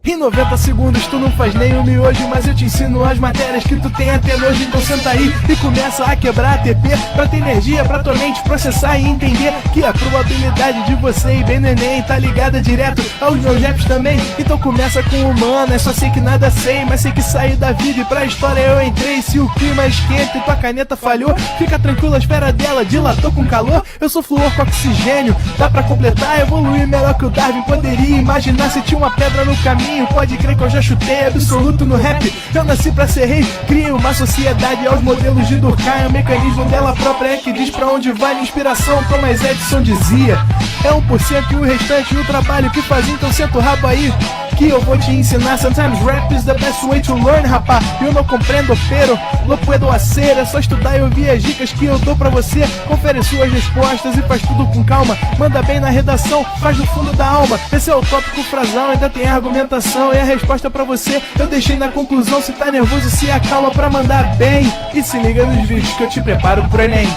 Em 90 segundos tu não faz nem um miojo, mas eu te ensino as matérias que tu tem até nojo. Então senta aí e começa a quebrar ATP pra ter energia, pra tua mente processar e entender que a probabilidade de você ir bem no Enem tá ligada direto aos meus raps também. Então começa com humana, só sei que nada sei, mas sei que saí da vida e pra história eu entrei. Se o clima esquenta e tua caneta falhou, fica tranquilo, a espera dela dilatou com calor. Eu sou flúor com oxigênio, dá pra completar, evoluir melhor que o Darwin poderia imaginar. Se tinha uma pedra no caminho, pode crer que eu já chutei absoluto no rap. Eu nasci pra ser rei, crio uma sociedade aos modelos de Durkheim. O mecanismo dela própria é que diz pra onde vai minha inspiração. Thomas Edison dizia, é 1% e o restante o trabalho que faz. Então senta o rabo aí que eu vou te ensinar. Sometimes rap is the best way to learn, rapá. Eu não compreendo, pero não puedo hacer. É só estudar e ouvir as dicas que eu dou pra você. Confere suas respostas e faz tudo com calma. Manda bem na redação, faz do fundo da alma. Esse é o tópico frasal, ainda tem argumentação. E a resposta pra você eu deixei na conclusão. Se tá nervoso, se acalma pra mandar bem. E se liga nos vídeos que eu te preparo pro Enem.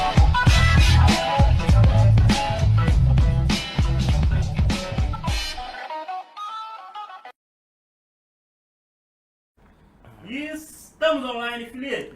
Estamos online, Felipe.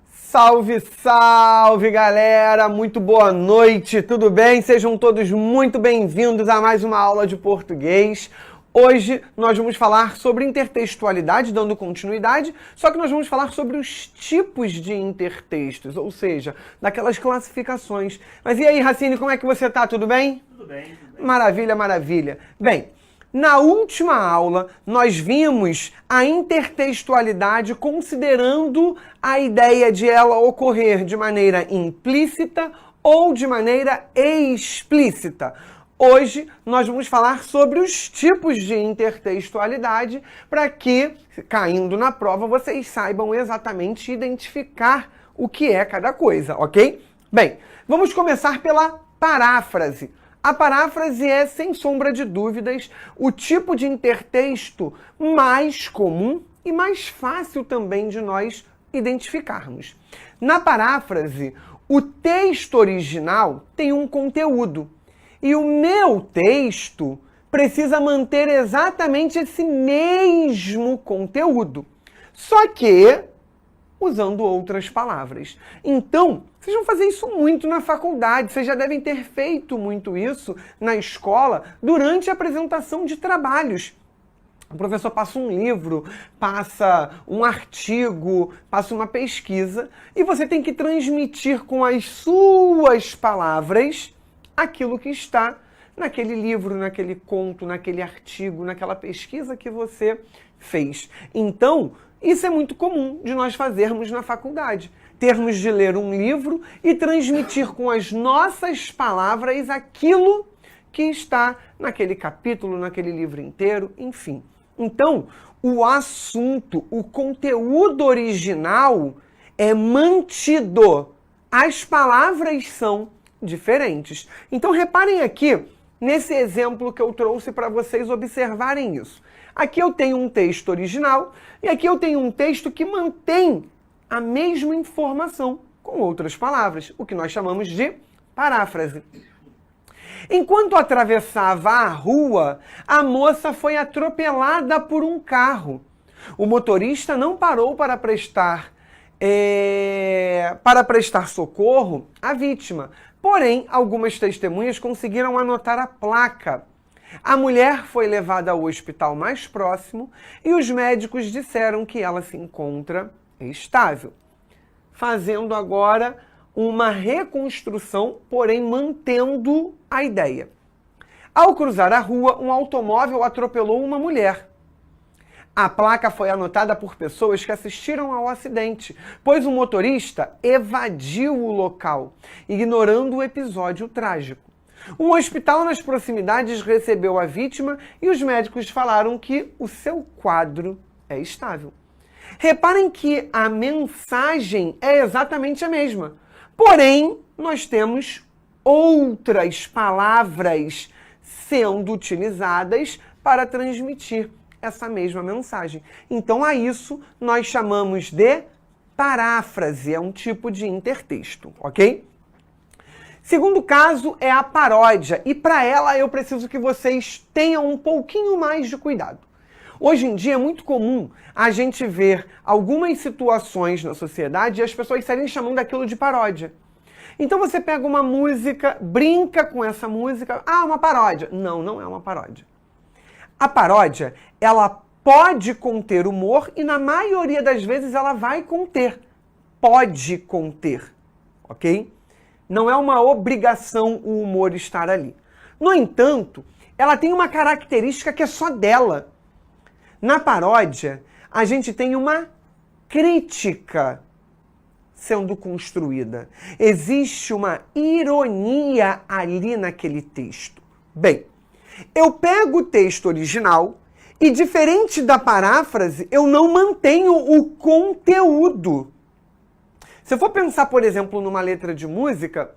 Salve, salve, galera! Muito boa noite, tudo bem? Sejam todos muito bem-vindos a mais uma aula de português. Hoje nós vamos falar sobre intertextualidade, dando continuidade, só que nós vamos falar sobre os tipos de intertextos, ou seja, daquelas classificações. Mas e aí, Racine, como é que você tá? Tudo bem? Tudo bem, tudo bem. Maravilha, maravilha. Bem, na última aula, nós vimos a intertextualidade considerando a ideia de ela ocorrer de maneira implícita ou de maneira explícita. Hoje, nós vamos falar sobre os tipos de intertextualidade para que, caindo na prova, vocês saibam exatamente identificar o que é cada coisa, ok? Bem, vamos começar pela paráfrase. A paráfrase é, sem sombra de dúvidas, o tipo de intertexto mais comum e mais fácil também de nós identificarmos. Na paráfrase, o texto original tem um conteúdo e o meu texto precisa manter exatamente esse mesmo conteúdo, só que usando outras palavras. Então, vocês vão fazer isso muito na faculdade, vocês já devem ter feito muito isso na escola durante a apresentação de trabalhos. O professor passa um livro, passa um artigo, passa uma pesquisa e você tem que transmitir com as suas palavras aquilo que está naquele livro, naquele conto, naquele artigo, naquela pesquisa que você fez. Então, isso é muito comum de nós fazermos na faculdade. Termos de ler um livro e transmitir com as nossas palavras aquilo que está naquele capítulo, naquele livro inteiro, enfim. Então, o assunto, o conteúdo original é mantido. As palavras são diferentes. Então, reparem aqui nesse exemplo que eu trouxe para vocês observarem isso. Aqui eu tenho um texto original e aqui eu tenho um texto que mantém a mesma informação com outras palavras, o que nós chamamos de paráfrase. Enquanto atravessava a rua, a moça foi atropelada por um carro. O motorista não parou para prestar socorro à vítima. Porém, algumas testemunhas conseguiram anotar a placa. A mulher foi levada ao hospital mais próximo e os médicos disseram que ela se encontra estável. Fazendo agora uma reconstrução, porém mantendo a ideia. Ao cruzar a rua, um automóvel atropelou uma mulher. A placa foi anotada por pessoas que assistiram ao acidente, pois o motorista evadiu o local, ignorando o episódio trágico. Um hospital nas proximidades recebeu a vítima e os médicos falaram que o seu quadro é estável. Reparem que a mensagem é exatamente a mesma. Porém, nós temos outras palavras sendo utilizadas para transmitir essa mesma mensagem. Então, a isso nós chamamos de paráfrase, é um tipo de intertexto, ok? Segundo caso é a paródia, e para ela eu preciso que vocês tenham um pouquinho mais de cuidado. Hoje em dia é muito comum a gente ver algumas situações na sociedade e as pessoas saírem chamando aquilo de paródia. Então você pega uma música, brinca com essa música, uma paródia. Não, não é uma paródia. A paródia, ela pode conter humor e na maioria das vezes ela vai conter. Pode conter, ok? Não é uma obrigação o humor estar ali. No entanto, ela tem uma característica que é só dela. Na paródia, a gente tem uma crítica sendo construída. Existe uma ironia ali naquele texto. Bem, eu pego o texto original e, diferente da paráfrase, eu não mantenho o conteúdo. Se eu for pensar, por exemplo, numa letra de música,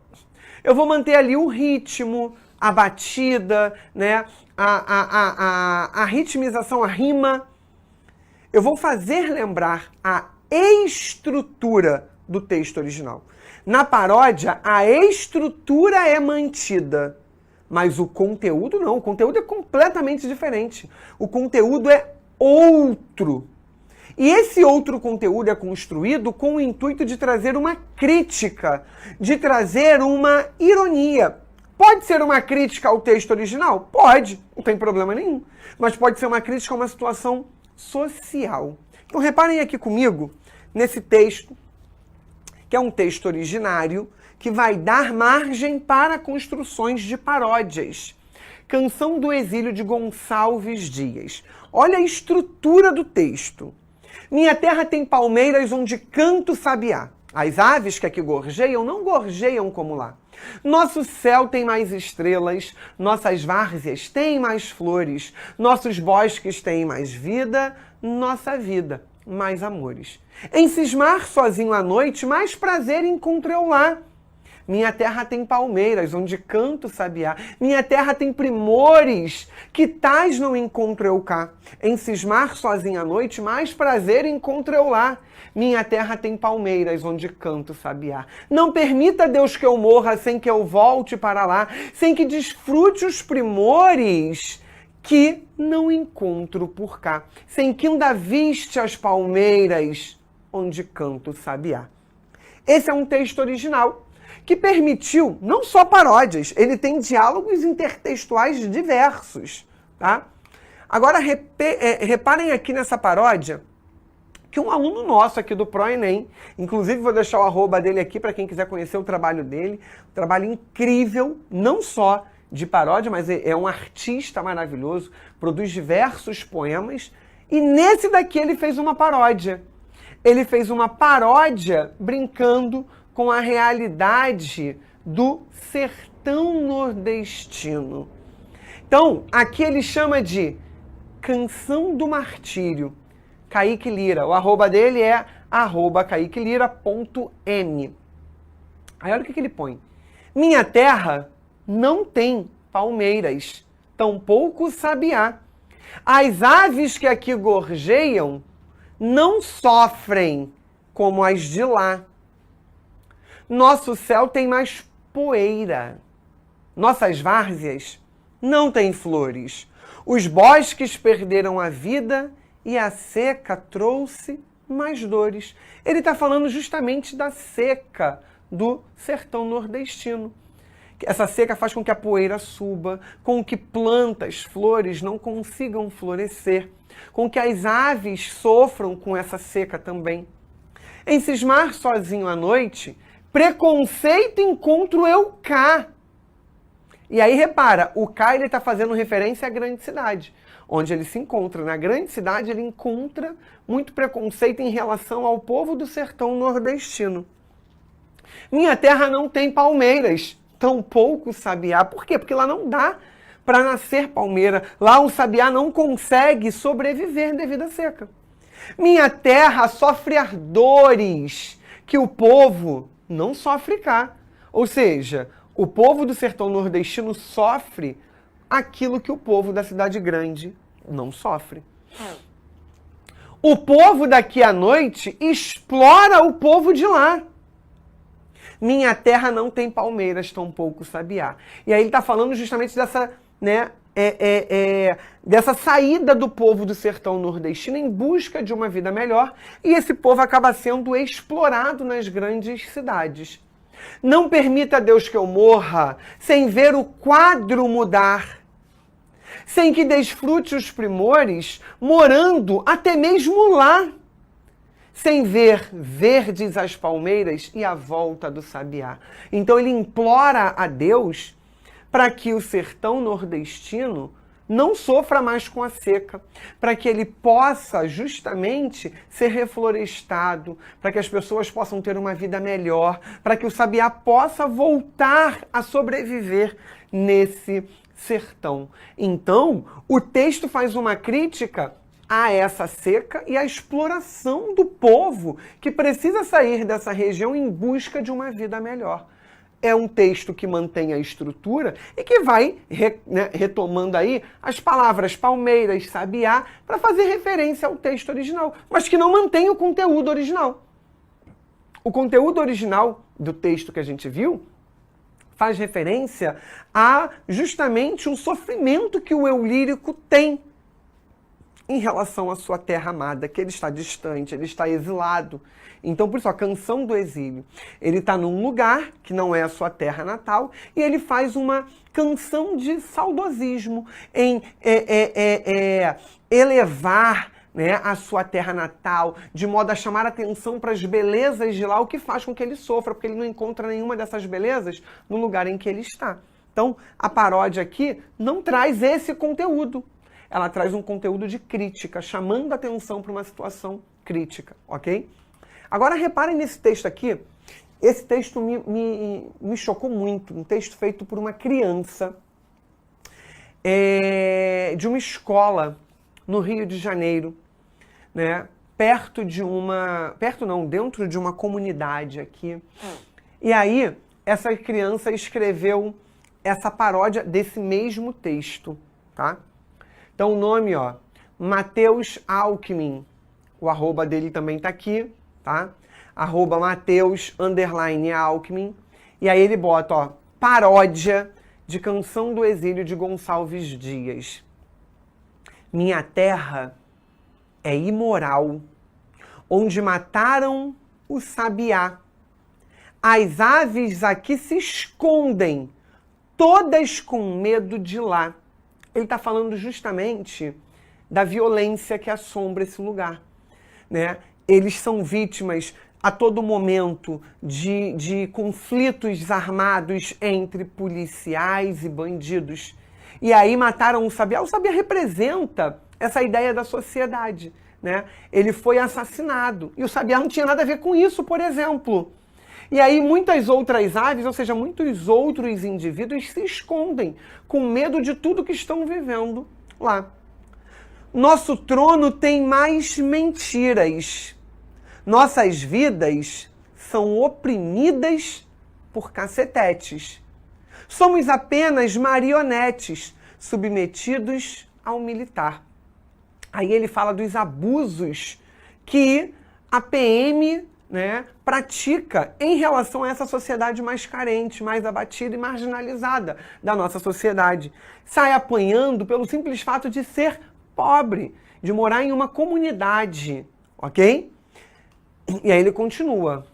eu vou manter ali o ritmo, a batida, né? a ritmização, a rima. Eu vou fazer lembrar a estrutura do texto original. Na paródia, a estrutura é mantida, mas o conteúdo não. O conteúdo é completamente diferente. O conteúdo é outro. E esse outro conteúdo é construído com o intuito de trazer uma crítica, de trazer uma ironia. Pode ser uma crítica ao texto original? Pode, não tem problema nenhum. Mas pode ser uma crítica a uma situação social. Então reparem aqui comigo, nesse texto, que é um texto originário, que vai dar margem para construções de paródias. Canção do Exílio de Gonçalves Dias. Olha a estrutura do texto. Minha terra tem palmeiras onde canta o sabiá. As aves que aqui gorjeiam não gorjeiam como lá. Nosso céu tem mais estrelas, nossas várzeas têm mais flores, nossos bosques têm mais vida, nossa vida mais amores. Em cismar sozinho à noite, mais prazer encontro eu lá. Minha terra tem palmeiras, onde canto sabiá. Minha terra tem primores, que tais não encontro eu cá. Em cismar sozinho à noite, mais prazer encontro eu lá. Minha terra tem palmeiras, onde canto sabiá. Não permita, Deus, que eu morra sem que eu volte para lá, sem que desfrute os primores que não encontro por cá, sem que ainda viste as palmeiras, onde canto sabiá. Esse é um texto original que permitiu não só paródias, ele tem diálogos intertextuais diversos, tá? Agora, reparem aqui nessa paródia que um aluno nosso aqui do ProEnem, inclusive vou deixar o arroba dele aqui para quem quiser conhecer o trabalho dele, um trabalho incrível, não só de paródia, mas é um artista maravilhoso, produz diversos poemas, e nesse daqui ele fez uma paródia. Ele fez uma paródia brincando com a realidade do sertão nordestino. Então, aqui ele chama de Canção do Martírio, Kaique Lira. O arroba dele é @kaiquelira.n. Aí olha o que ele põe. Minha terra não tem palmeiras, tampouco sabiá. As aves que aqui gorjeiam não sofrem como as de lá. Nosso céu tem mais poeira. Nossas várzeas não têm flores. Os bosques perderam a vida e a seca trouxe mais dores. Ele está falando justamente da seca do sertão nordestino. Essa seca faz com que a poeira suba, com que plantas, flores não consigam florescer, com que as aves sofram com essa seca também. Em cismar sozinho à noite, preconceito encontro eu cá. E aí repara, o cá ele está fazendo referência à grande cidade, onde ele se encontra. Na grande cidade ele encontra muito preconceito em relação ao povo do sertão nordestino. Minha terra não tem palmeiras, tampouco sabiá. Por quê? Porque lá não dá para nascer palmeira. Lá um sabiá não consegue sobreviver devido à seca. Minha terra sofre ardores que o povo não sofre cá. Ou seja, o povo do sertão nordestino sofre aquilo que o povo da cidade grande não sofre. O povo daqui à noite explora o povo de lá. Minha terra não tem palmeiras, tampouco sabiá. E aí ele está falando justamente dessa, dessa saída do povo do sertão nordestino em busca de uma vida melhor, e esse povo acaba sendo explorado nas grandes cidades. Não permita, Deus, que eu morra sem ver o quadro mudar, sem que desfrute os primores, morando até mesmo lá, sem ver verdes as palmeiras e a volta do sabiá. Então ele implora a Deus para que o sertão nordestino não sofra mais com a seca, para que ele possa justamente ser reflorestado, para que as pessoas possam ter uma vida melhor, para que o sabiá possa voltar a sobreviver nesse sertão. Então, o texto faz uma crítica a essa seca e a exploração do povo que precisa sair dessa região em busca de uma vida melhor. É um texto que mantém a estrutura e que vai retomando aí as palavras palmeiras, sabiá, para fazer referência ao texto original, mas que não mantém o conteúdo original. O conteúdo original do texto que a gente viu faz referência a justamente um sofrimento que o eu lírico tem em relação à sua terra amada, que ele está distante, ele está exilado. Então, por isso, a canção do exílio. Ele está num lugar que não é a sua terra natal e ele faz uma canção de saudosismo em elevar a sua terra natal, de modo a chamar a atenção para as belezas de lá, o que faz com que ele sofra, porque ele não encontra nenhuma dessas belezas no lugar em que ele está. Então, a paródia aqui não traz esse conteúdo. Ela traz um conteúdo de crítica, chamando a atenção para uma situação crítica, ok? Agora reparem nesse texto aqui. Esse texto me chocou muito. Um texto feito por uma criança de uma escola no Rio de Janeiro, dentro de uma comunidade aqui. E aí, essa criança escreveu essa paródia desse mesmo texto, tá? Então, o nome, Matheus Alckmin. O arroba dele também tá aqui, tá? Arroba Matheus_Alckmin. E aí ele bota, paródia de Canção do Exílio de Gonçalves Dias. Minha terra é imoral, onde mataram o sabiá. As aves aqui se escondem, todas com medo de lá. Ele está falando justamente da violência que assombra esse lugar, né? Eles são vítimas a todo momento de conflitos armados entre policiais e bandidos. E aí mataram o Sabiá. O Sabiá representa essa ideia da sociedade, né? Ele foi assassinado. E o Sabiá não tinha nada a ver com isso, por exemplo. E aí muitas outras aves, ou seja, muitos outros indivíduos se escondem com medo de tudo que estão vivendo lá. Nosso trono tem mais mentiras. Nossas vidas são oprimidas por cacetetes. Somos apenas marionetes submetidos ao militar. Aí ele fala dos abusos que a PM, né, pratica em relação a essa sociedade mais carente, mais abatida e marginalizada da nossa sociedade. Sai apanhando pelo simples fato de ser pobre, de morar em uma comunidade, ok? E aí ele continua.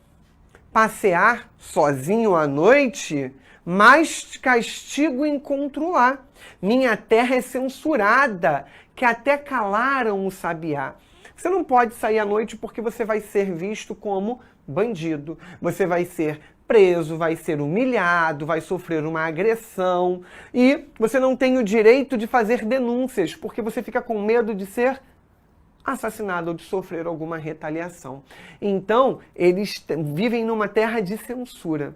Passear sozinho à noite, mais castigo encontro lá. Minha terra é censurada, que até calaram o Sabiá. Você não pode sair à noite porque você vai ser visto como bandido. Você vai ser preso, vai ser humilhado, vai sofrer uma agressão. E você não tem o direito de fazer denúncias, porque você fica com medo de ser assassinado ou de sofrer alguma retaliação. Então, eles vivem numa terra de censura.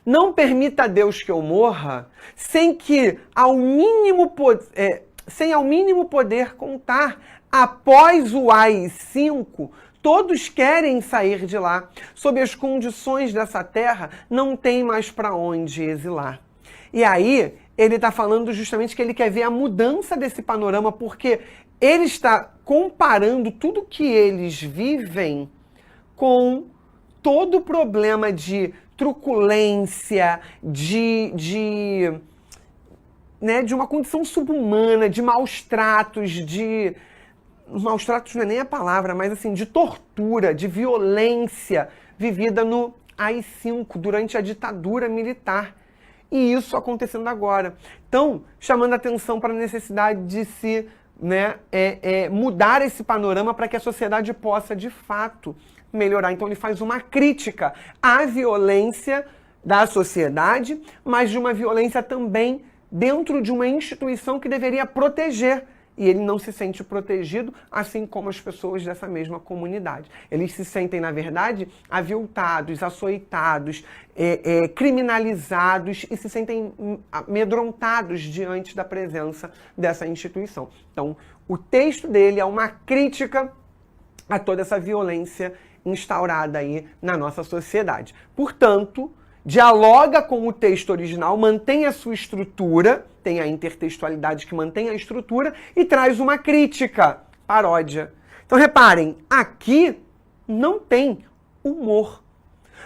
Não permita a Deus que eu morra sem ao mínimo poder contar. Após o AI-5, todos querem sair de lá. Sob as condições dessa terra, não tem mais para onde exilar. E aí, ele está falando justamente que ele quer ver a mudança desse panorama, porque ele está comparando tudo que eles vivem com todo o problema de truculência, de uma condição subhumana, de maus tratos, maus tratos não é nem a palavra, mas assim, de tortura, de violência vivida no AI-5, durante a ditadura militar. E isso acontecendo agora. Então, chamando a atenção para a necessidade de se mudar esse panorama para que a sociedade possa, de fato, melhorar. Então, ele faz uma crítica à violência da sociedade, mas de uma violência também dentro de uma instituição que deveria proteger. E ele não se sente protegido, assim como as pessoas dessa mesma comunidade. Eles se sentem, na verdade, aviltados, açoitados, criminalizados e se sentem amedrontados diante da presença dessa instituição. Então, o texto dele é uma crítica a toda essa violência instaurada aí na nossa sociedade. Portanto, dialoga com o texto original, mantém a sua estrutura, tem a intertextualidade que mantém a estrutura e traz uma crítica, paródia. Então reparem, aqui não tem humor.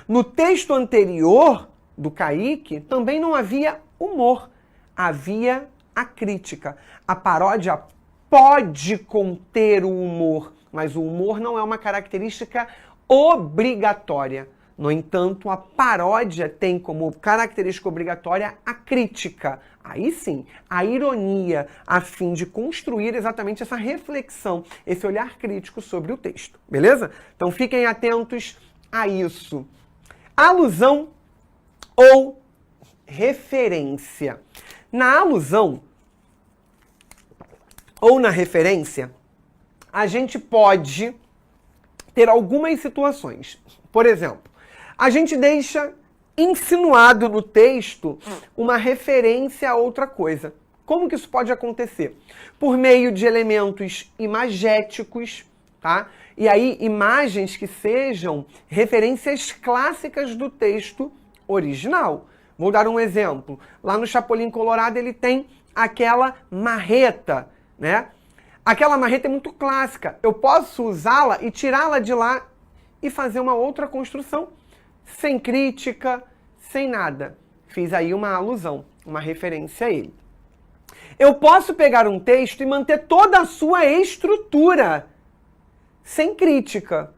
No texto anterior do Kaique também não havia humor, havia a crítica. A paródia pode conter o humor, mas o humor não é uma característica obrigatória. No entanto, a paródia tem como característica obrigatória a crítica. Aí sim, a ironia, a fim de construir exatamente essa reflexão, esse olhar crítico sobre o texto. Beleza? Então fiquem atentos a isso. Alusão ou referência. Na alusão ou na referência, a gente pode ter algumas situações. Por exemplo, a gente deixa insinuado no texto uma referência a outra coisa. Como que isso pode acontecer? Por meio de elementos imagéticos, tá? E aí, imagens que sejam referências clássicas do texto original. Vou dar um exemplo. Lá no Chapolin Colorado ele tem aquela marreta, né? Aquela marreta é muito clássica. Eu posso usá-la e tirá-la de lá e fazer uma outra construção, sem crítica, sem nada. Fiz aí uma alusão, uma referência a ele. Eu posso pegar um texto e manter toda a sua estrutura, sem crítica.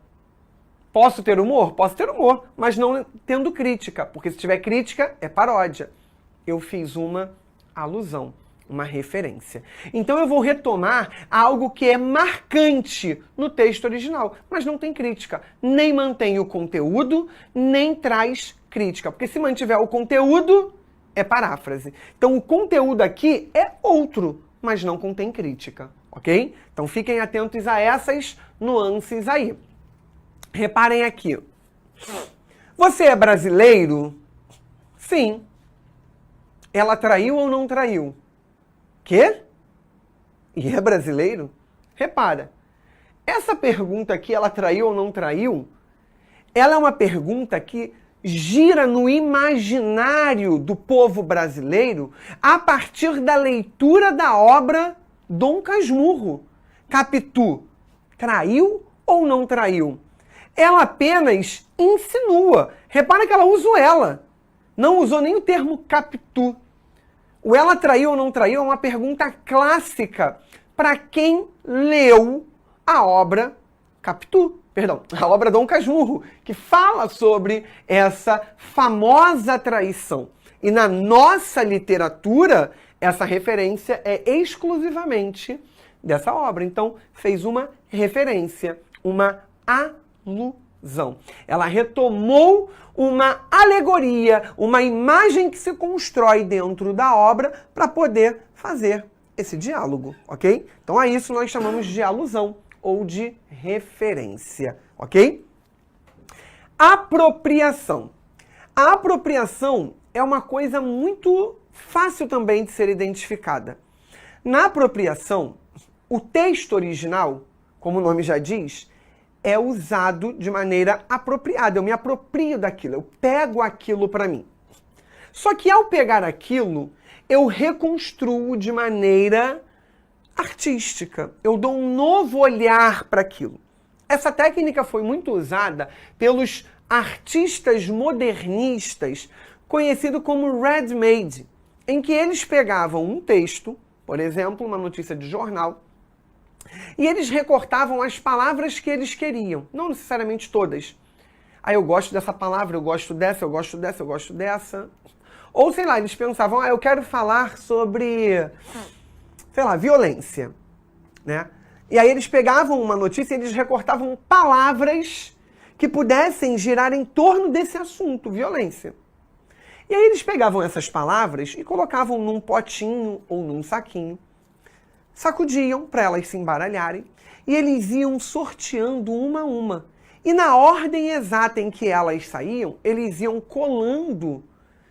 Posso ter humor? Posso ter humor, mas não tendo crítica, porque se tiver crítica, é paródia. Eu fiz uma alusão. uma referência. Então eu vou retomar algo que é marcante no texto original, mas não tem crítica. Nem mantém o conteúdo, nem traz crítica. Porque se mantiver o conteúdo, é paráfrase. Então o conteúdo aqui é outro, mas não contém crítica, ok? Então fiquem atentos a essas nuances aí. Reparem aqui. Você é brasileiro? Sim. Ela traiu ou não traiu? Quê? E é brasileiro? Repara, essa pergunta aqui, ela traiu ou não traiu, ela é uma pergunta que gira no imaginário do povo brasileiro a partir da leitura da obra Dom Casmurro. Capitu, traiu ou não traiu? Ela apenas insinua. Repara que ela usa o ela. Não usou nem o termo Capitu. O ela traiu ou não traiu é uma pergunta clássica para quem leu a obra Capitu, a obra Dom Casmurro, que fala sobre essa famosa traição. E na nossa literatura, essa referência é exclusivamente dessa obra. Então, fez uma referência, uma alusão. Ela retomou uma alegoria, uma imagem que se constrói dentro da obra para poder fazer esse diálogo, ok? Então a isso nós chamamos de alusão ou de referência, ok? Apropriação. A apropriação é uma coisa muito fácil também de ser identificada. Na apropriação, o texto original, como o nome já diz, é usado de maneira apropriada. Eu me aproprio daquilo, eu pego aquilo para mim. Só que ao pegar aquilo, eu reconstruo de maneira artística. Eu dou um novo olhar para aquilo. Essa técnica foi muito usada pelos artistas modernistas, conhecido como ready-made, em que eles pegavam um texto, por exemplo, uma notícia de jornal, e eles recortavam as palavras que eles queriam, não necessariamente todas. Aí eu gosto dessa palavra, eu gosto dessa, eu gosto dessa, eu gosto dessa. Ou, sei lá, eles pensavam, eu quero falar sobre, sei lá, violência, né? E aí eles pegavam uma notícia e eles recortavam palavras que pudessem girar em torno desse assunto, violência. E aí eles pegavam essas palavras e colocavam num potinho ou num saquinho, sacudiam para elas se embaralharem e eles iam sorteando uma a uma. E na ordem exata em que elas saíam, eles iam colando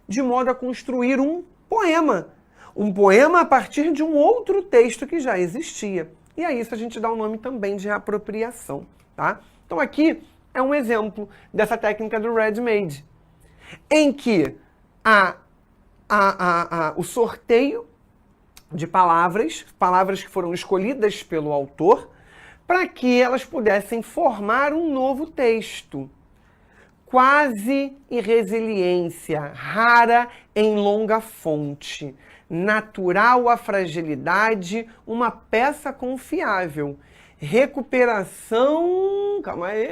de modo a construir um poema. Um poema a partir de um outro texto que já existia. E a isso a gente dá o nome também de apropriação, tá? Então aqui é um exemplo dessa técnica do ready-made, em que o sorteio de palavras que foram escolhidas pelo autor, para que elas pudessem formar um novo texto. Quase irresiliência, rara em longa fonte, natural à fragilidade, uma peça confiável. Recuperação, calma aí,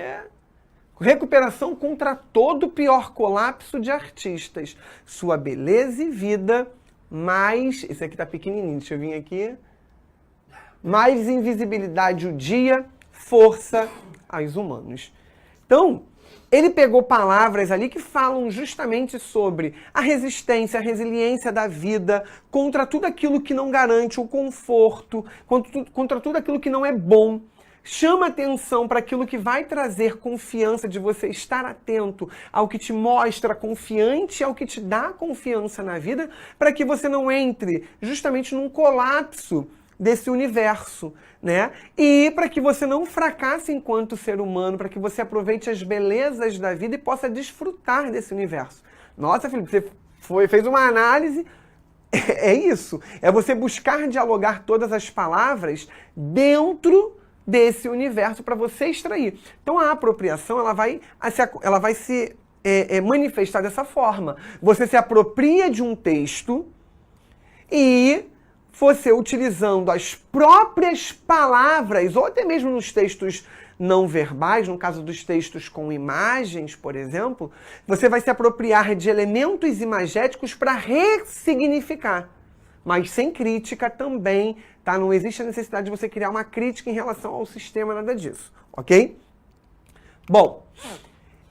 recuperação contra todo o pior colapso de artistas. Sua beleza e vida, mais, esse aqui tá pequenininho, deixa eu vir aqui, mais invisibilidade o dia, força aos humanos. Então, ele pegou palavras ali que falam justamente sobre a resistência, a resiliência da vida contra tudo aquilo que não garante o conforto, contra tudo aquilo que não é bom. Chama atenção para aquilo que vai trazer confiança, de você estar atento ao que te mostra confiante, ao que te dá confiança na vida, para que você não entre justamente num colapso desse universo, né? E para que você não fracasse enquanto ser humano, para que você aproveite as belezas da vida e possa desfrutar desse universo. Nossa, Felipe, você fez uma análise. É isso. É você buscar dialogar todas as palavras dentro desse universo para você extrair. Então a apropriação ela vai se manifestar dessa forma. Você se apropria de um texto e você, utilizando as próprias palavras, ou até mesmo nos textos não verbais, no caso dos textos com imagens, por exemplo, você vai se apropriar de elementos imagéticos para ressignificar, mas sem crítica também, tá? Não existe a necessidade de você criar uma crítica em relação ao sistema, nada disso, ok? Bom,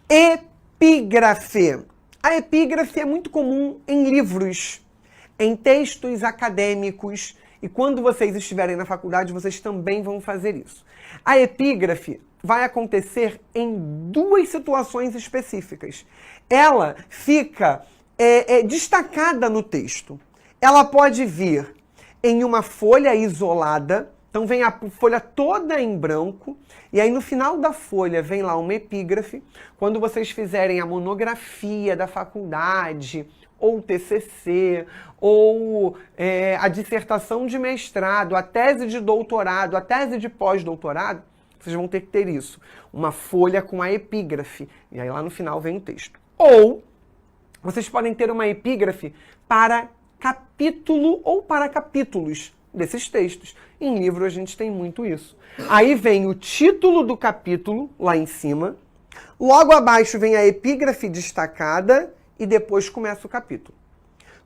epígrafe. A epígrafe é muito comum em livros, em textos acadêmicos, e quando vocês estiverem na faculdade, vocês também vão fazer isso. A epígrafe vai acontecer em duas situações específicas. Ela fica destacada no texto. Ela pode vir em uma folha isolada, então vem a folha toda em branco, e aí no final da folha vem lá uma epígrafe. Quando vocês fizerem a monografia da faculdade, ou TCC, ou a dissertação de mestrado, a tese de doutorado, a tese de pós-doutorado, vocês vão ter que ter isso. Uma folha com a epígrafe. E aí lá no final vem o texto. Ou vocês podem ter uma epígrafe para capítulo ou para capítulos desses textos. Em livro a gente tem muito isso. Aí vem o título do capítulo, lá em cima. Logo abaixo vem a epígrafe destacada e depois começa o capítulo.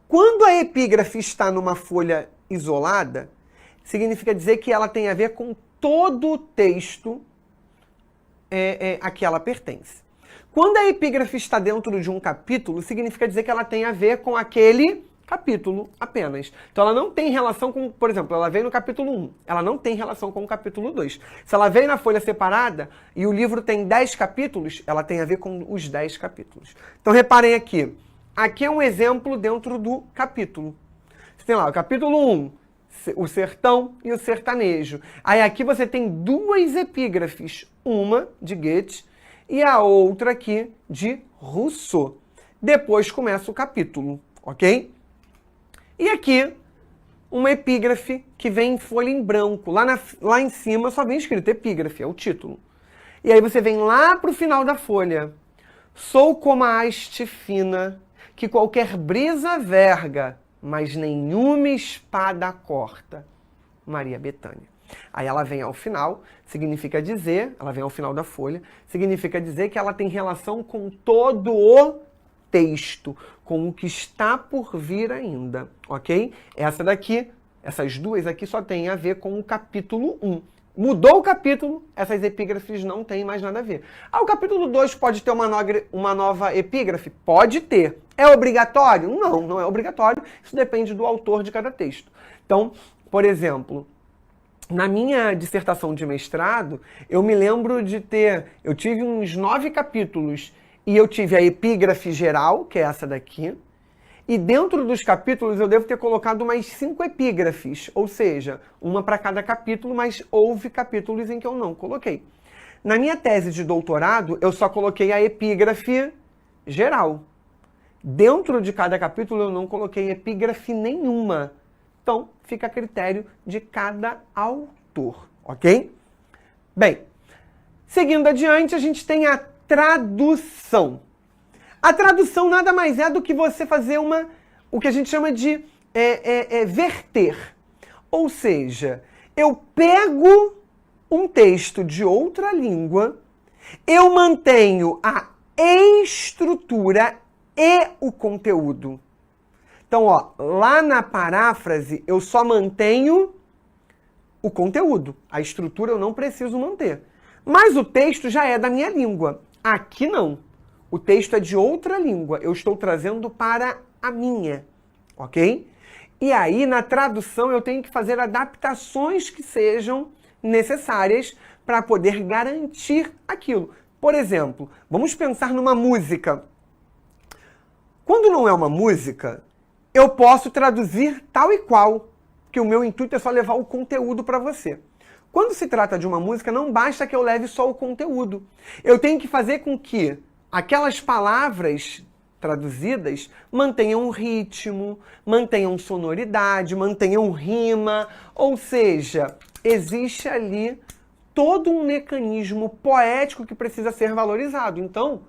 Quando a epígrafe está numa folha isolada, significa dizer que ela tem a ver com todo o texto a que ela pertence. Quando a epígrafe está dentro de um capítulo, significa dizer que ela tem a ver com aquele capítulo apenas. Então ela não tem relação com, por exemplo, ela veio no capítulo 1, ela não tem relação com o capítulo 2. Se ela veio na folha separada e o livro tem 10 capítulos, ela tem a ver com os 10 capítulos. Então reparem aqui, aqui é um exemplo dentro do capítulo. Você tem lá o capítulo 1, o sertão e o sertanejo. Aí aqui você tem duas epígrafes, uma de Goethe e a outra aqui de Rousseau. Depois começa o capítulo, ok? E aqui, uma epígrafe que vem em folha em branco. Lá em cima só vem escrito epígrafe, é o título. E aí você vem lá para o final da folha. Sou como a haste fina, que qualquer brisa verga, mas nenhuma espada corta. Maria Bethânia. Aí ela vem ao final, significa dizer, ela vem ao final da folha, significa dizer que ela tem relação com todo o texto, com o que está por vir ainda, ok? Essa daqui, essas duas aqui só tem a ver com o capítulo 1. Mudou o capítulo, essas epígrafes não têm mais nada a ver. Ah, o capítulo 2 pode ter uma nova epígrafe? Pode ter. É obrigatório? Não, não é obrigatório. Isso depende do autor de cada texto. Então, por exemplo, na minha dissertação de mestrado, eu me lembro de eu tive uns 9 capítulos e eu tive a epígrafe geral, que é essa daqui, e dentro dos capítulos eu devo ter colocado mais 5 epígrafes, ou seja, uma para cada capítulo, mas houve capítulos em que eu não coloquei. Na minha tese de doutorado, eu só coloquei a epígrafe geral. Dentro de cada capítulo eu não coloquei epígrafe nenhuma. Então, fica a critério de cada autor, ok? Bem, seguindo adiante, a gente tem a tradução. A tradução nada mais é do que você fazer o que a gente chama de verter. Ou seja, eu pego um texto de outra língua, eu mantenho a estrutura e o conteúdo. Então, ó, lá na paráfrase, eu só mantenho o conteúdo. A estrutura eu não preciso manter. Mas o texto já é da minha língua. Aqui não. O texto é de outra língua. Eu estou trazendo para a minha. Ok? E aí, na tradução, eu tenho que fazer adaptações que sejam necessárias para poder garantir aquilo. Por exemplo, vamos pensar numa música. Quando não é uma música, eu posso traduzir tal e qual, que o meu intuito é só levar o conteúdo para você. Quando se trata de uma música, não basta que eu leve só o conteúdo. Eu tenho que fazer com que aquelas palavras traduzidas mantenham ritmo, mantenham sonoridade, mantenham rima, ou seja, existe ali todo um mecanismo poético que precisa ser valorizado. Então,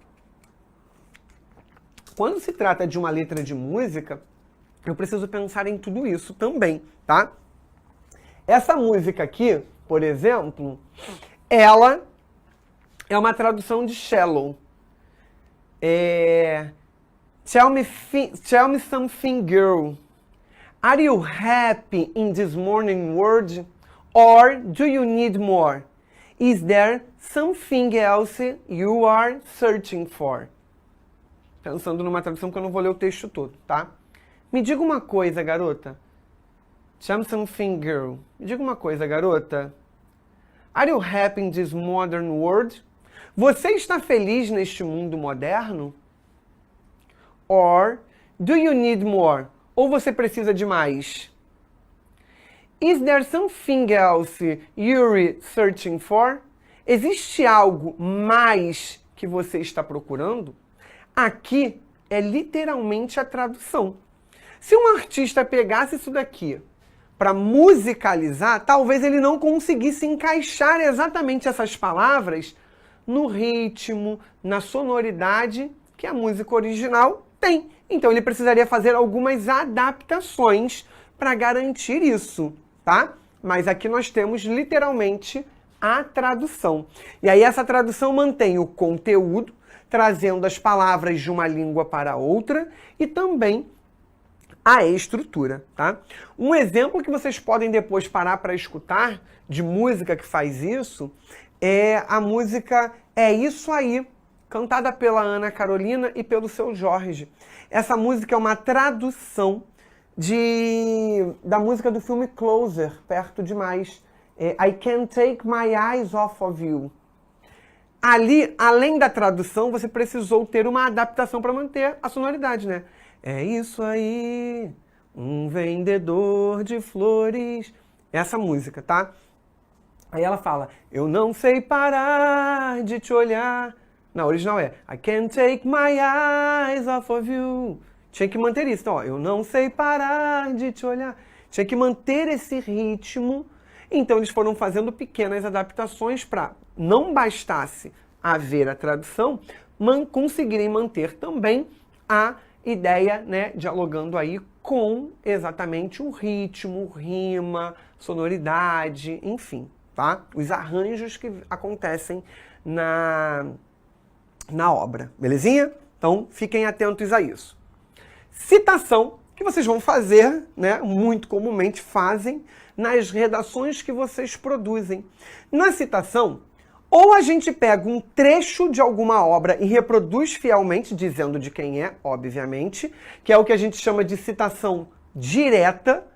quando se trata de uma letra de música, eu preciso pensar em tudo isso também, tá? Essa música aqui, por exemplo, ela é uma tradução de Shallow. Tell me something, girl. Are you happy in this morning world? Or do you need more? Is there something else you are searching for? Pensando numa tradução que eu não vou ler o texto todo, tá? Me diga uma coisa, garota. Chama something girl. Me diga uma coisa, garota. Are you happy in this modern world? Você está feliz neste mundo moderno? Or do you need more? Ou você precisa de mais? Is there something else you're searching for? Existe algo mais que você está procurando? Aqui é literalmente a tradução. Se um artista pegasse isso daqui para musicalizar, talvez ele não conseguisse encaixar exatamente essas palavras no ritmo, na sonoridade que a música original tem. Então ele precisaria fazer algumas adaptações para garantir isso, tá? Mas aqui nós temos literalmente a tradução. E aí essa tradução mantém o conteúdo, trazendo as palavras de uma língua para outra e também a estrutura, tá? Um exemplo que vocês podem depois parar para escutar de música que faz isso é a música É Isso Aí, cantada pela Ana Carolina e pelo Seu Jorge. Essa música é uma tradução da música do filme Closer, Perto Demais. I Can't Take My Eyes Off of You. Ali, além da tradução, você precisou ter uma adaptação para manter a sonoridade, né? É isso aí, um vendedor de flores. Essa música, tá? Aí ela fala, eu não sei parar de te olhar. Na original é, I can't take my eyes off of you. Tinha que manter isso. Então, ó, eu não sei parar de te olhar. Tinha que manter esse ritmo. Então, eles foram fazendo pequenas adaptações para não bastasse haver a tradução, conseguirem manter também a ideia, né, dialogando aí com exatamente o ritmo, rima, sonoridade, enfim, tá? Os arranjos que acontecem na obra, belezinha? Então, fiquem atentos a isso. Citação, que vocês vão fazer, né, muito comumente fazem, nas redações que vocês produzem. Na citação, ou a gente pega um trecho de alguma obra e reproduz fielmente, dizendo de quem é, obviamente, que é o que a gente chama de citação direta,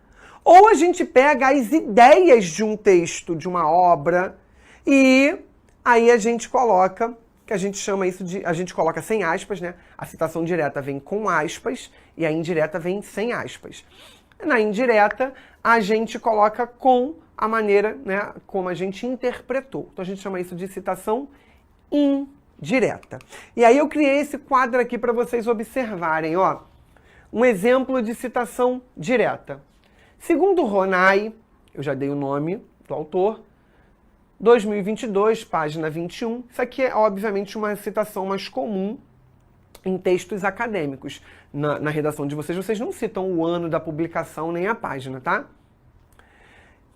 ou a gente pega as ideias de um texto, de uma obra, e aí a gente coloca, que a gente chama isso de, a gente coloca sem aspas, né? A citação direta vem com aspas e a indireta vem sem aspas. Na indireta, a gente coloca com a maneira, né, como a gente interpretou. Então a gente chama isso de citação indireta. E aí eu criei esse quadro aqui para vocês observarem, ó. Um exemplo de citação direta. Segundo Ronay, eu já dei o nome do autor, 2022, página 21. Isso aqui é, obviamente, uma citação mais comum em textos acadêmicos. Na redação de vocês, vocês não citam o ano da publicação nem a página, tá?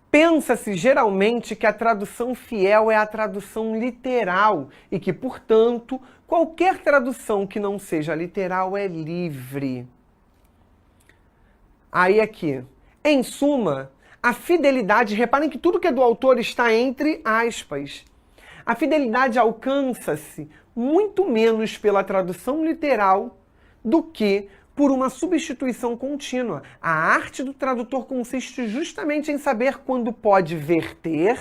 Pensa-se geralmente que a tradução fiel é a tradução literal e que, portanto, qualquer tradução que não seja literal é livre. Aí aqui, em suma, a fidelidade, reparem que tudo que é do autor está entre aspas. A fidelidade alcança-se muito menos pela tradução literal do que por uma substituição contínua. A arte do tradutor consiste justamente em saber quando pode verter,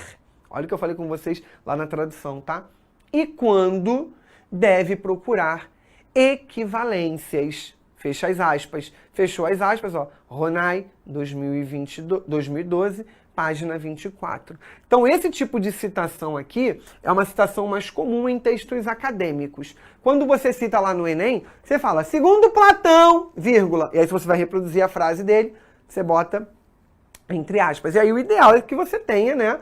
olha o que eu falei com vocês lá na tradução, tá? E quando deve procurar equivalências. Fecha as aspas. Fechou as aspas, ó. Ronay, 2012, página 24. Então, esse tipo de citação aqui é uma citação mais comum em textos acadêmicos. Quando você cita lá no Enem, você fala, segundo Platão, vírgula. E aí, se você vai reproduzir a frase dele, você bota entre aspas. E aí, o ideal é que você tenha, né,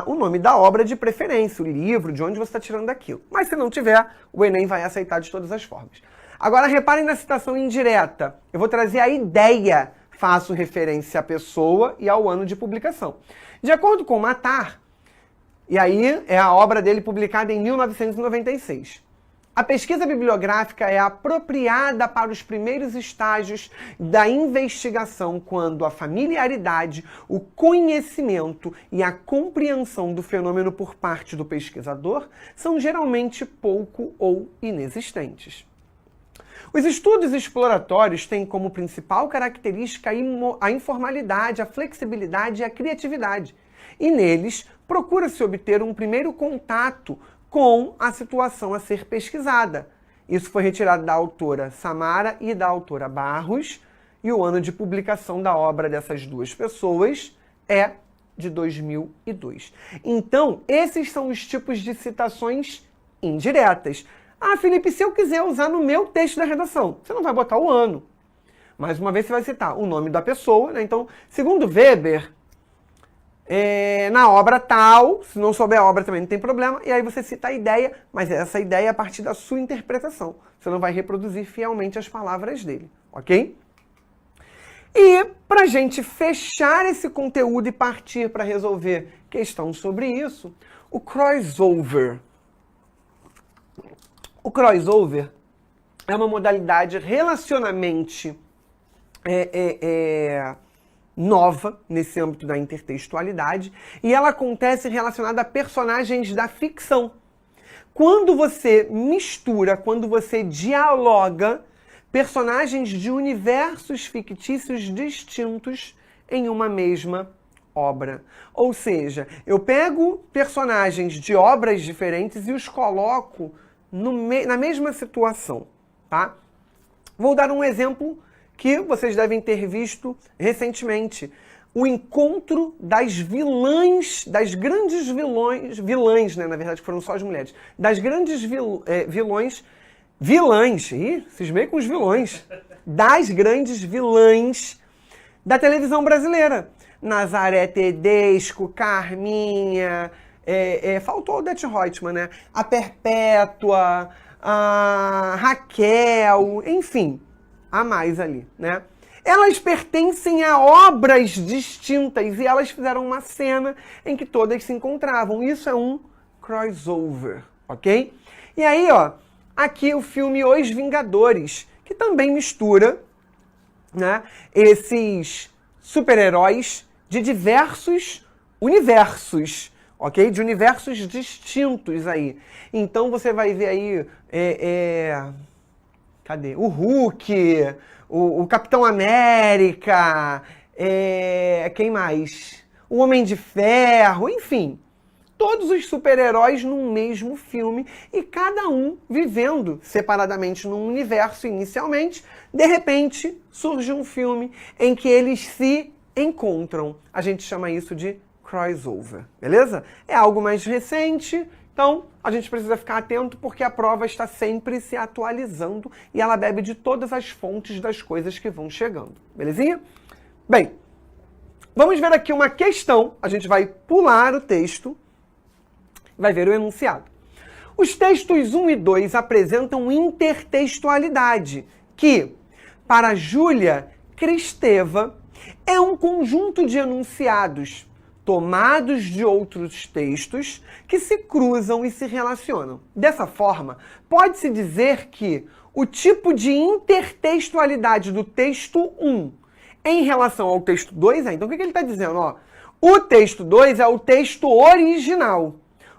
o nome da obra de preferência, o livro, de onde você está tirando aquilo. Mas se não tiver, o Enem vai aceitar de todas as formas. Agora, reparem na citação indireta. Eu vou trazer a ideia, faço referência à pessoa e ao ano de publicação. De acordo com Matar, e aí é a obra dele publicada em 1996. A pesquisa bibliográfica é apropriada para os primeiros estágios da investigação, quando a familiaridade, o conhecimento e a compreensão do fenômeno por parte do pesquisador são geralmente pouco ou inexistentes. Os estudos exploratórios têm como principal característica a informalidade, a flexibilidade e a criatividade. E neles, procura-se obter um primeiro contato com a situação a ser pesquisada. Isso foi retirado da autora Samara e da autora Barros, e o ano de publicação da obra dessas duas pessoas é de 2002. Então, esses são os tipos de citações indiretas. Ah, Felipe, se eu quiser usar no meu texto da redação, você não vai botar o ano. Mais uma vez você vai citar o nome da pessoa, né? Então, segundo Weber, na obra tal, se não souber a obra também não tem problema, e aí você cita a ideia, mas essa ideia é a partir da sua interpretação. Você não vai reproduzir fielmente as palavras dele, ok? E para a gente fechar esse conteúdo e partir para resolver questão sobre isso, o crossover. O crossover é uma modalidade relacionalmente nova nesse âmbito da intertextualidade, e ela acontece relacionada a personagens da ficção. Quando você mistura, quando você dialoga personagens de universos fictícios distintos em uma mesma obra. Ou seja, eu pego personagens de obras diferentes e os coloco na mesma situação, tá? Vou dar um exemplo que vocês devem ter visto recentemente. O encontro das vilãs, das grandes vilãs, né? Na verdade foram só as mulheres, das grandes vilãs, cismei com os vilões, das grandes vilãs da televisão brasileira. Nazaré Tedesco, Carminha, faltou o Odete Roitman, né? A Perpétua, a Raquel, enfim, há mais ali, né? Elas pertencem a obras distintas e elas fizeram uma cena em que todas se encontravam. Isso é um crossover, ok? E aí, ó, aqui o filme Os Vingadores, que também mistura, né, esses super-heróis de diversos universos, ok? De universos distintos aí. Então você vai ver aí, cadê? O Hulk, o Capitão América, quem mais? O Homem de Ferro, enfim. Todos os super-heróis num mesmo filme e cada um vivendo separadamente num universo inicialmente. De repente, surge um filme em que eles se encontram. A gente chama isso de crossover, beleza? É algo mais recente, então a gente precisa ficar atento porque a prova está sempre se atualizando e ela bebe de todas as fontes das coisas que vão chegando, belezinha? Bem, vamos ver aqui uma questão, a gente vai pular o texto, vai ver o enunciado. Os textos 1 e 2 apresentam intertextualidade, que, para Júlia Kristeva, é um conjunto de enunciados tomados de outros textos que se cruzam e se relacionam. Dessa forma, pode-se dizer que o tipo de intertextualidade do texto 1 em relação ao texto 2 então o que ele está dizendo? Ó, o texto 2 é o texto original.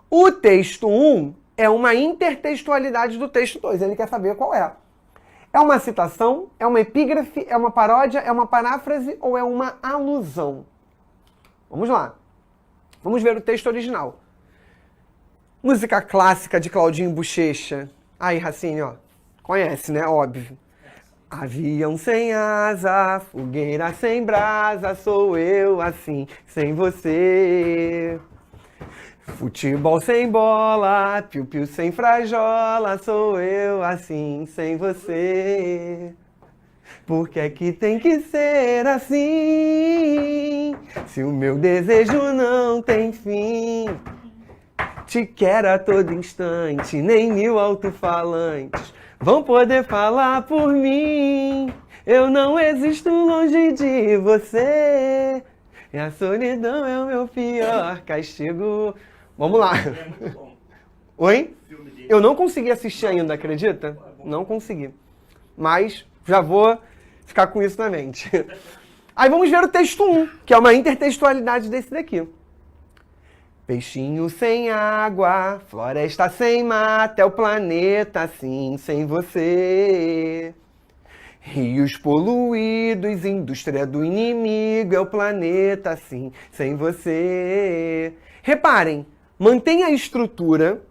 O texto 1 é uma intertextualidade do texto 2. Ele quer saber qual é. É uma citação? É uma epígrafe? É uma paródia? É uma paráfrase? Ou é uma alusão? Vamos lá. Vamos ver o texto original. Música clássica de Claudinho Bochecha. Aí, Racine, ó. Conhece, né? Óbvio. Avião sem asa, fogueira sem brasa, sou eu assim, sem você. Futebol sem bola, piu-piu sem frajola, sou eu assim, sem você. Por que é que tem que ser assim? Se o meu desejo não tem fim. Te quero a todo instante, nem 1000 alto-falantes vão poder falar por mim. Eu não existo longe de você. E a solidão é o meu pior castigo. Vamos lá. Oi? Eu não consegui assistir ainda, acredita? Não consegui. Mas já vou ficar com isso na mente. Aí vamos ver o texto 1, que é uma intertextualidade desse daqui. Peixinho sem água, floresta sem mata, é o planeta assim sem você. Rios poluídos, indústria do inimigo, é o planeta assim sem você. Reparem, mantém a estrutura,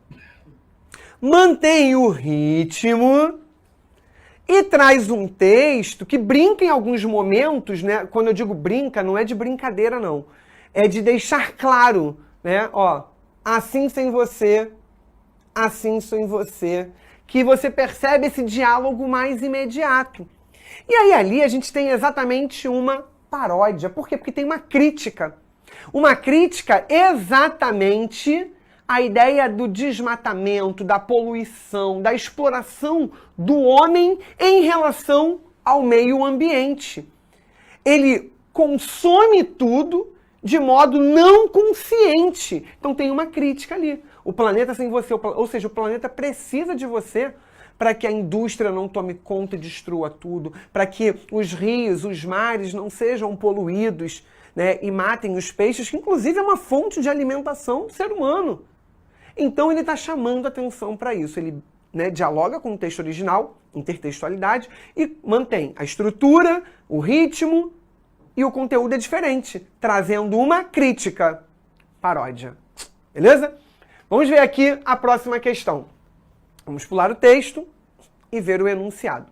mantém o ritmo e traz um texto que brinca em alguns momentos, né? Quando eu digo brinca, não é de brincadeira, não. É de deixar claro, né? Ó, assim sem você, assim sem você, que você percebe esse diálogo mais imediato. E aí ali a gente tem exatamente uma paródia. Por quê? Porque tem uma crítica. Uma crítica exatamente à ideia do desmatamento, da poluição, da exploração do homem em relação ao meio ambiente. Ele consome tudo de modo não consciente. Então tem uma crítica ali. O planeta sem você, ou seja, o planeta precisa de você para que a indústria não tome conta e destrua tudo, para que os rios, os mares não sejam poluídos, né, e matem os peixes, que inclusive é uma fonte de alimentação do ser humano. Então ele está chamando atenção para isso. Ele, né, dialoga com o texto original, intertextualidade, e mantém a estrutura, o ritmo, e o conteúdo é diferente, trazendo uma crítica, paródia. Beleza? Vamos ver aqui a próxima questão. Vamos pular o texto e ver o enunciado.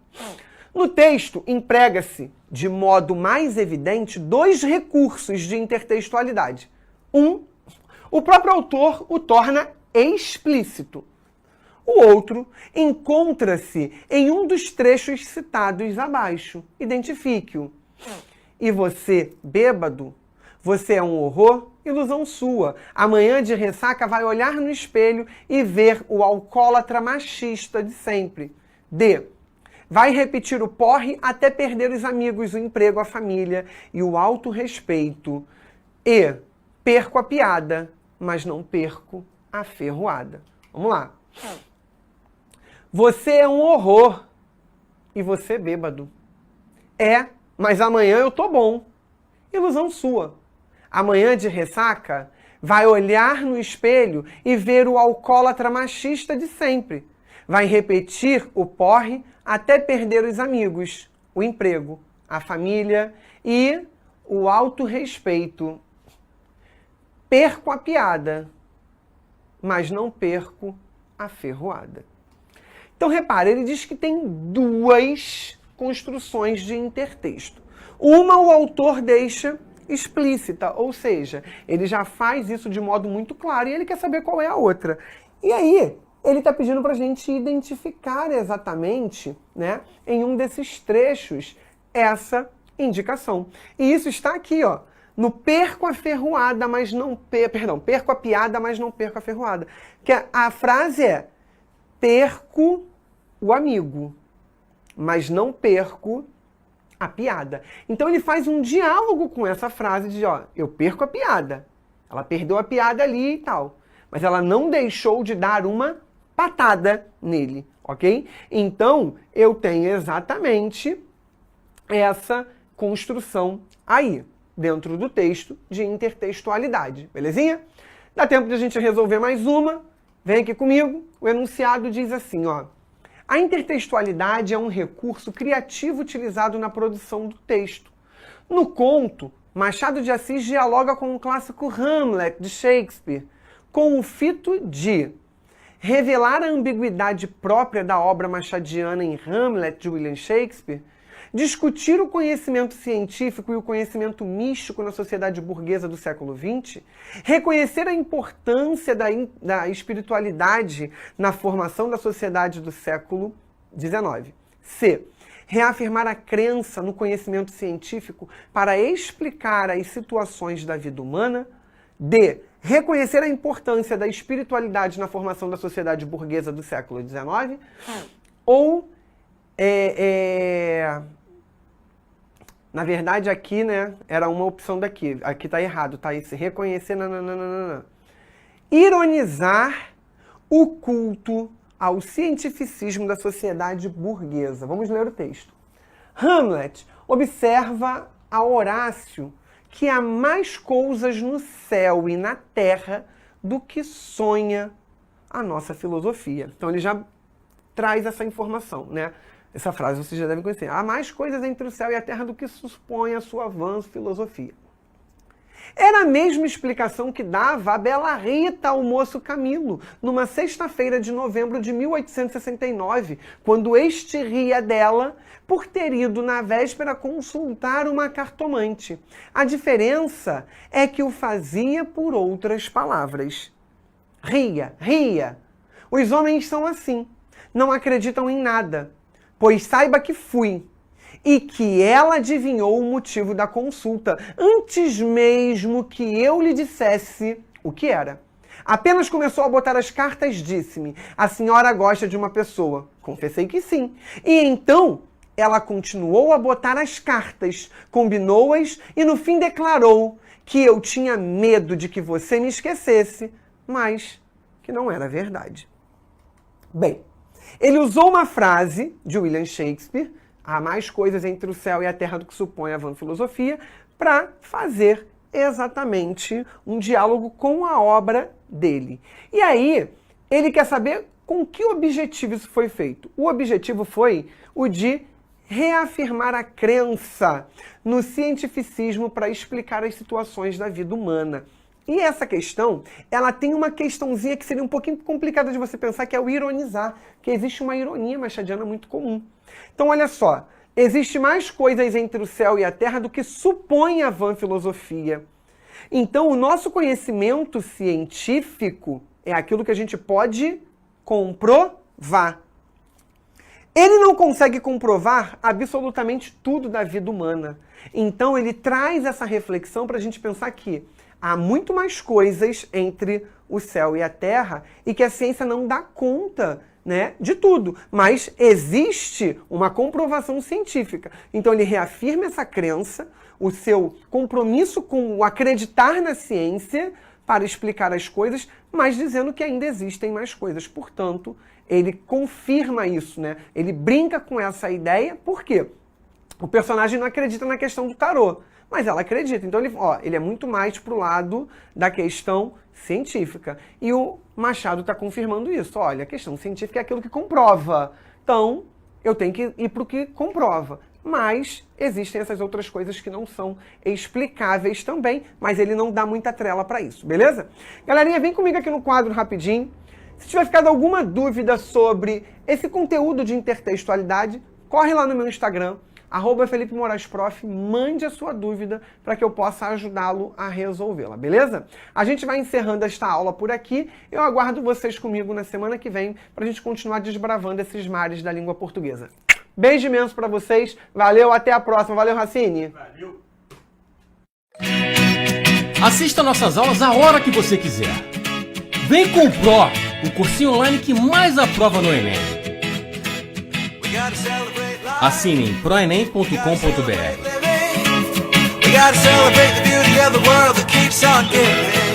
No texto, emprega-se, de modo mais evidente, dois recursos de intertextualidade. Um, o próprio autor o torna explícito. O outro encontra-se em um dos trechos citados abaixo. Identifique-o. E você, bêbado, você é um horror, ilusão sua. Amanhã de ressaca vai olhar no espelho e ver o alcoólatra machista de sempre. D. Vai repetir o porre até perder os amigos, o emprego, a família e o autorrespeito. E. Perco a piada, mas não perco a ferroada. Vamos lá. Você é um horror e você, bêbado. É, mas amanhã eu tô bom. Ilusão sua. Amanhã de ressaca, vai olhar no espelho e ver o alcoólatra machista de sempre. Vai repetir o porre até perder os amigos, o emprego, a família e o autorrespeito. Perco a piada, mas não perco a ferroada. Então, repare, ele diz que tem duas construções de intertexto. Uma o autor deixa explícita, ou seja, ele já faz isso de modo muito claro e ele quer saber qual é a outra. E aí, ele está pedindo para a gente identificar exatamente, né, em um desses trechos, essa indicação. E isso está aqui, ó, no perco a ferroada, mas não... perco a piada, mas não perco a ferroada. Que a frase é, perco o amigo, mas não perco a piada. Então ele faz um diálogo com essa frase de, ó, eu perco a piada. Ela perdeu a piada ali e tal. Mas ela não deixou de dar uma patada nele, ok? Então eu tenho exatamente essa construção aí, dentro do texto de intertextualidade. Belezinha? Dá tempo de a gente resolver mais uma. Vem aqui comigo. O enunciado diz assim, ó. A intertextualidade é um recurso criativo utilizado na produção do texto. No conto, Machado de Assis dialoga com o clássico Hamlet, de Shakespeare, com o fito de revelar a ambiguidade própria da obra machadiana em Hamlet, de William Shakespeare, discutir o conhecimento científico e o conhecimento místico na sociedade burguesa do século XX, reconhecer a importância da espiritualidade na formação da sociedade do século XIX. C. Reafirmar a crença no conhecimento científico para explicar as situações da vida humana. D. Reconhecer a importância da espiritualidade na formação da sociedade burguesa do século XIX. Ou na verdade, aqui, né, era uma opção daqui. Aqui tá errado, tá? Esse reconhecer, nananana. Ironizar o culto ao cientificismo da sociedade burguesa. Vamos ler o texto. Hamlet observa a Horácio que há mais coisas no céu e na terra do que sonha a nossa filosofia. Então ele já traz essa informação, né? Essa frase vocês já devem conhecer. Há mais coisas entre o céu e a terra do que supõe a sua vã filosofia. Era a mesma explicação que dava a bela Rita ao moço Camilo, numa sexta-feira de novembro de 1869, quando este ria dela por ter ido na véspera consultar uma cartomante. A diferença é que o fazia por outras palavras. Ria, ria. Os homens são assim, não acreditam em nada, pois saiba que fui. E que ela adivinhou o motivo da consulta, antes mesmo que eu lhe dissesse o que era. Apenas começou a botar as cartas, disse-me, a senhora gosta de uma pessoa. Confessei que sim. E então ela continuou a botar as cartas, combinou-as e no fim declarou que eu tinha medo de que você me esquecesse, mas que não era verdade. Bem, ele usou uma frase de William Shakespeare, há mais coisas entre o céu e a terra do que supõe a vã filosofia, para fazer exatamente um diálogo com a obra dele. E aí, ele quer saber com que objetivo isso foi feito. O objetivo foi o de reafirmar a crença no cientificismo para explicar as situações da vida humana. E essa questão, ela tem uma questãozinha que seria um pouquinho complicada de você pensar, que é o ironizar, que existe uma ironia machadiana muito comum. Então, olha só, existe mais coisas entre o céu e a terra do que supõe a vã filosofia. Então, o nosso conhecimento científico é aquilo que a gente pode comprovar. Ele não consegue comprovar absolutamente tudo da vida humana. Então, ele traz essa reflexão para a gente pensar que há muito mais coisas entre o céu e a terra e que a ciência não dá conta, né, de tudo. Mas existe uma comprovação científica. Então ele reafirma essa crença, o seu compromisso com o acreditar na ciência para explicar as coisas, mas dizendo que ainda existem mais coisas. Portanto, ele confirma isso, né? Ele brinca com essa ideia. Por quê? O personagem não acredita na questão do tarô, mas ela acredita. Então ele é muito mais pro lado da questão científica. E o Machado está confirmando isso. Olha, a questão científica é aquilo que comprova. Então, eu tenho que ir para o que comprova. Mas existem essas outras coisas que não são explicáveis também, mas ele não dá muita trela para isso, beleza? Galerinha, vem comigo aqui no quadro rapidinho. Se tiver ficado alguma dúvida sobre esse conteúdo de intertextualidade, corre lá no meu Instagram, @FelipeMoraesProf, mande a sua dúvida para que eu possa ajudá-lo a resolvê-la, beleza? A gente vai encerrando esta aula por aqui. Eu aguardo vocês comigo na semana que vem para a gente continuar desbravando esses mares da língua portuguesa. Beijo imenso para vocês. Valeu, até a próxima. Valeu, Racine. Valeu. Assista nossas aulas a hora que você quiser. Vem com o Pro, o cursinho online que mais aprova no Enem. Assine em proenem.com.br. We gotta celebrate the beauty of the world that keeps on giving.